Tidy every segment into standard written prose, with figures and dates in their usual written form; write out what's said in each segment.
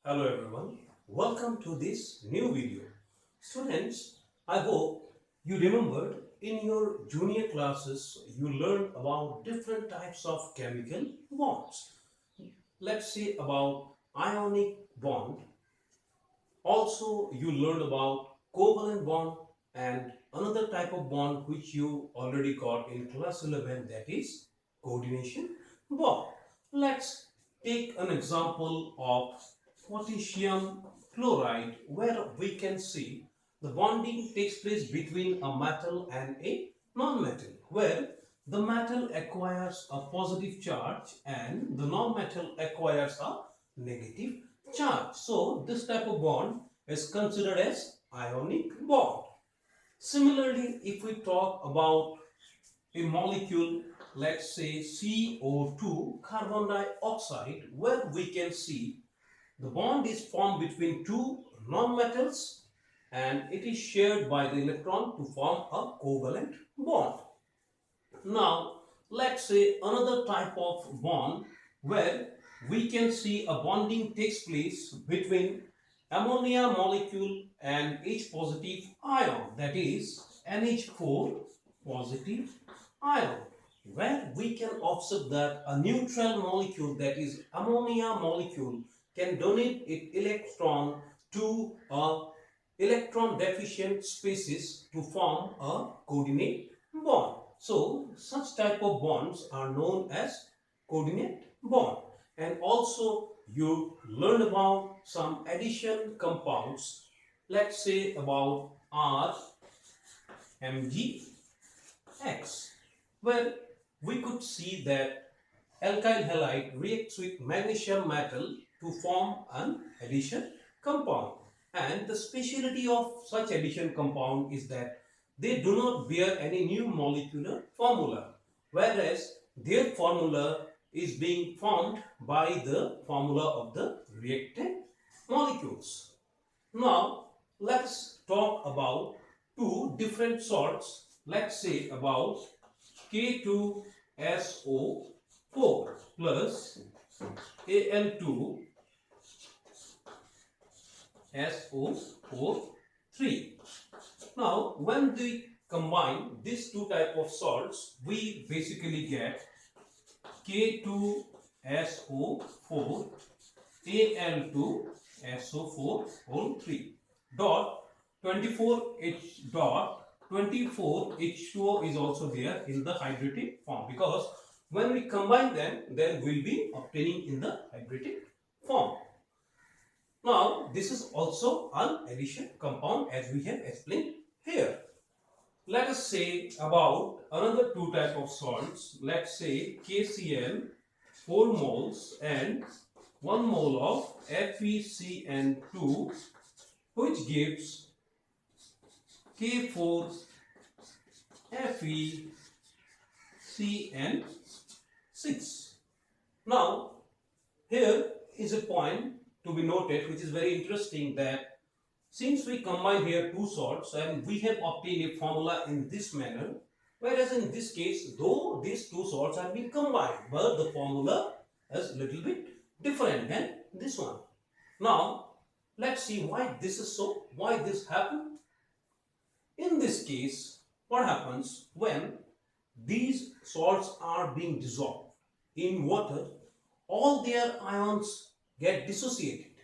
Hello everyone, welcome to this new video. Students, I hope you remembered in your junior classes you learned about different types of chemical bonds. Let's say about ionic bond. Also you learned about covalent bond and another type of bond which you already got in class 11, that is coordination bond. Let's take an example of potassium chloride where we can see the bonding takes place between a metal and a non-metal, where the metal acquires a positive charge and the non-metal acquires a negative charge. So this type of bond is considered as ionic bond. Similarly, if we talk about a molecule, let's say CO2, carbon dioxide, where we can see the bond is formed between two non-metals and it is shared by the electron to form a covalent bond. Now, let's say another type of bond where we can see a bonding takes place between ammonia molecule and H positive ion, that is NH4 positive ion, where we can observe that a neutral molecule, that is ammonia molecule, can donate its electron to a electron deficient species to form a coordinate bond. So such type of bonds are known as coordinate bond. And also you learn about some addition compounds. Let's say about RMgX, where we could see that alkyl halide reacts with magnesium metal to form an addition compound. And the speciality of such addition compound is that they do not bear any new molecular formula, whereas their formula is being formed by the formula of the reactant molecules. Now, let's talk about two different salts. Let's say about K2SO4 plus Al2SO4 3. Now, when we combine these two type of salts, we basically get K2SO4 Al2SO4 whole 3 dot 24H dot 24H2O is also there in the hydrated form, because when we combine them, then we'll be obtaining in the hydrated form. Now, this is also an addition compound as we have explained here. Let us say about another two type of salts. Let's say KCl 4 moles and 1 mole of FeCN2, which gives K4FeCN6. Now, here is a point to be noted which is very interesting, that since we combine here two salts and we have obtained a formula in this manner, whereas in this case, though these two salts have been combined, but the formula is a little bit different than this one. Now, let's see why this is so, why this happened. In this case, what happens when these salts are being dissolved in water, all their ions get dissociated.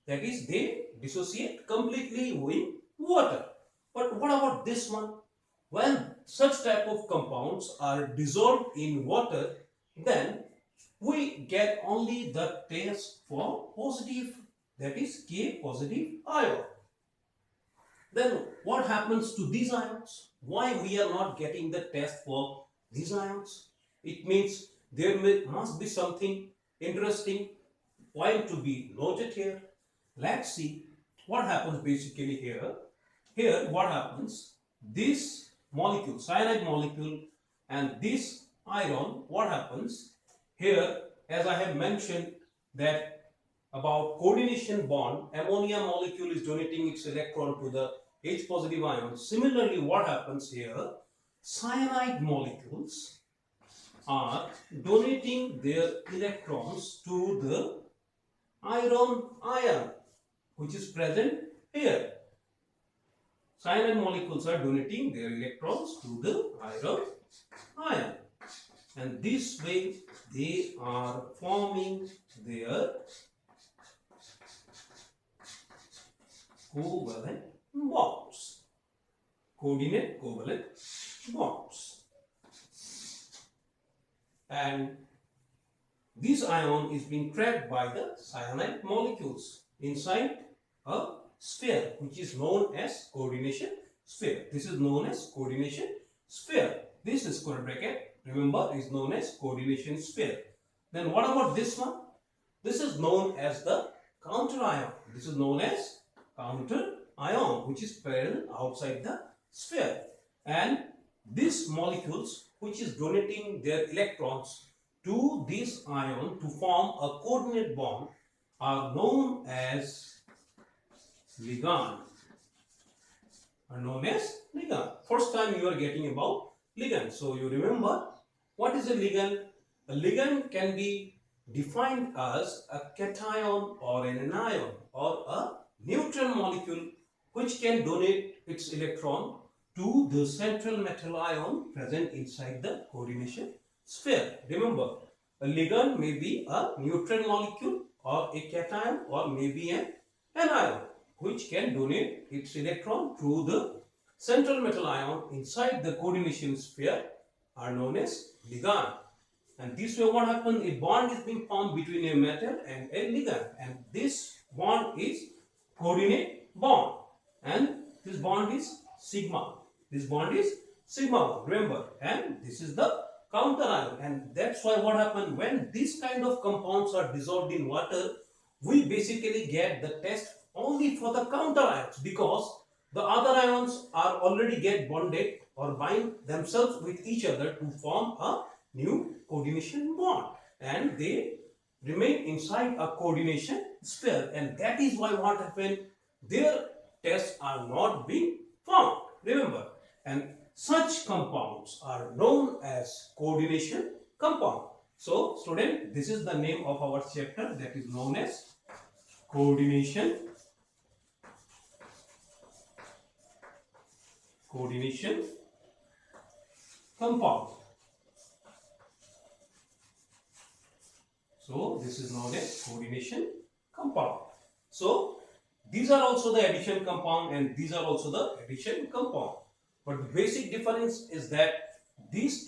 That is, they dissociate completely in water. But what about this one? When such type of compounds are dissolved in water, then we get only the test for positive, that is K positive ion. Then what happens to these ions? Why we are not getting the test for these ions? It means there must be something interesting point to be noted here. Let's see what happens basically here. Here what happens, this molecule, cyanide molecule, and this iron, what happens here, as I have mentioned that about coordination bond, ammonia molecule is donating its electron to the H positive ion. Similarly, what happens here, cyanide molecules are donating their electrons to the iron ion, which is present here. Cyanide molecules are donating their electrons to the iron ion, and this way they are forming their covalent bonds, coordinate covalent bonds, and this ion is being trapped by the cyanide molecules inside a sphere, which is known as coordination sphere. This is known as coordination sphere. This is square bracket, remember, is known as coordination sphere. Then what about this one? This is known as the counter ion. This is known as counter ion, which is present outside the sphere. And these molecules, which is donating their electrons to this ion to form a coordinate bond, are known as ligand. First time you are getting about ligand. So you remember what is a ligand? A ligand can be defined as a cation or an anion or a neutron molecule which can donate its electron to the central metal ion present inside the coordination sphere. Remember, a ligand may be a neutron molecule or a cation or maybe an anion which can donate its electron to the central metal ion inside the coordination sphere are known as ligand. And this way what happens, a bond is being formed between a metal and a ligand, and this bond is coordinate bond, and this bond is sigma. This bond is sigma, remember, and this is the counter ion. And that's why what happens, when these kind of compounds are dissolved in water, we basically get the test only for the counter ions, because the other ions are already get bonded or bind themselves with each other to form a new coordination bond, and they remain inside a coordination sphere, and that is why what happened, their tests are not being found, remember, and such compounds are known as coordination compound. So student, this is the name of our chapter, that is known as coordination compound. So this is known as coordination compound. So these are also the addition compound and these are also the addition compound. But the basic difference is that this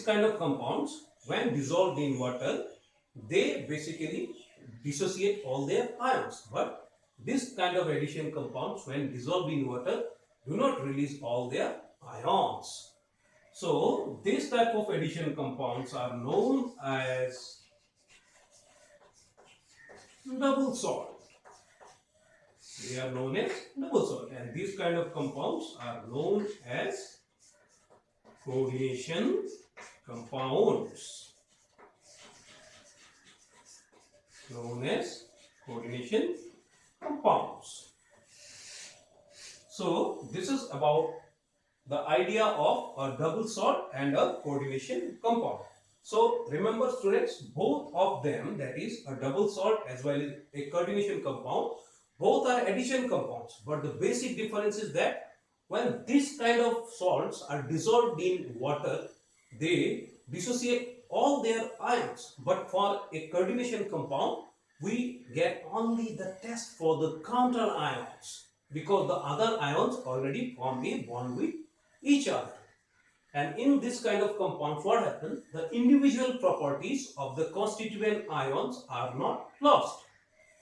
kind of compounds, when dissolved in water, they basically dissociate all their ions. But this kind of addition compounds, when dissolved in water, do not release all their ions. So this type of addition compounds are known as double salt. They are known as double salt, and these kind of compounds are known as coordination compounds. Known as coordination compounds. So this is about the idea of a double salt and a coordination compound. So remember students, both of them, that is a double salt as well as a coordination compound, both are addition compounds, but the basic difference is that when this kind of salts are dissolved in water, they dissociate all their ions, but for a coordination compound, we get only the test for the counter ions, because the other ions already form a bond with each other. And in this kind of compounds, what happens? The individual properties of the constituent ions are not lost,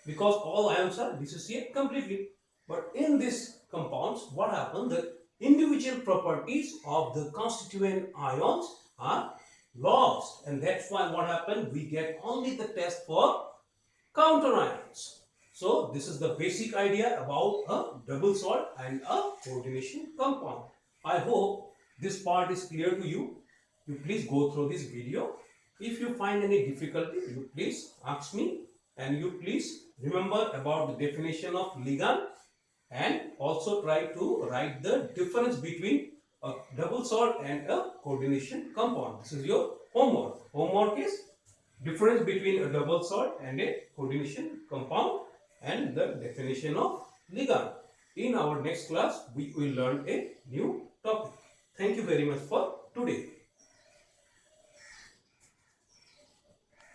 because all ions are dissociated completely. But in these compounds, what happens? The individual properties of the constituent ions are lost, and that's why what happens? We get only the test for counter ions. So this is the basic idea about a double salt and a coordination compound. I hope this part is clear to you. You please go through this video. If you find any difficulty, you please ask me, and you please remember about the definition of ligand, and also try to write the difference between a double salt and a coordination compound. This is your homework. Homework is difference between a double salt and a coordination compound, and the definition of ligand. In our next class, we will learn a new topic. Thank you very much for today.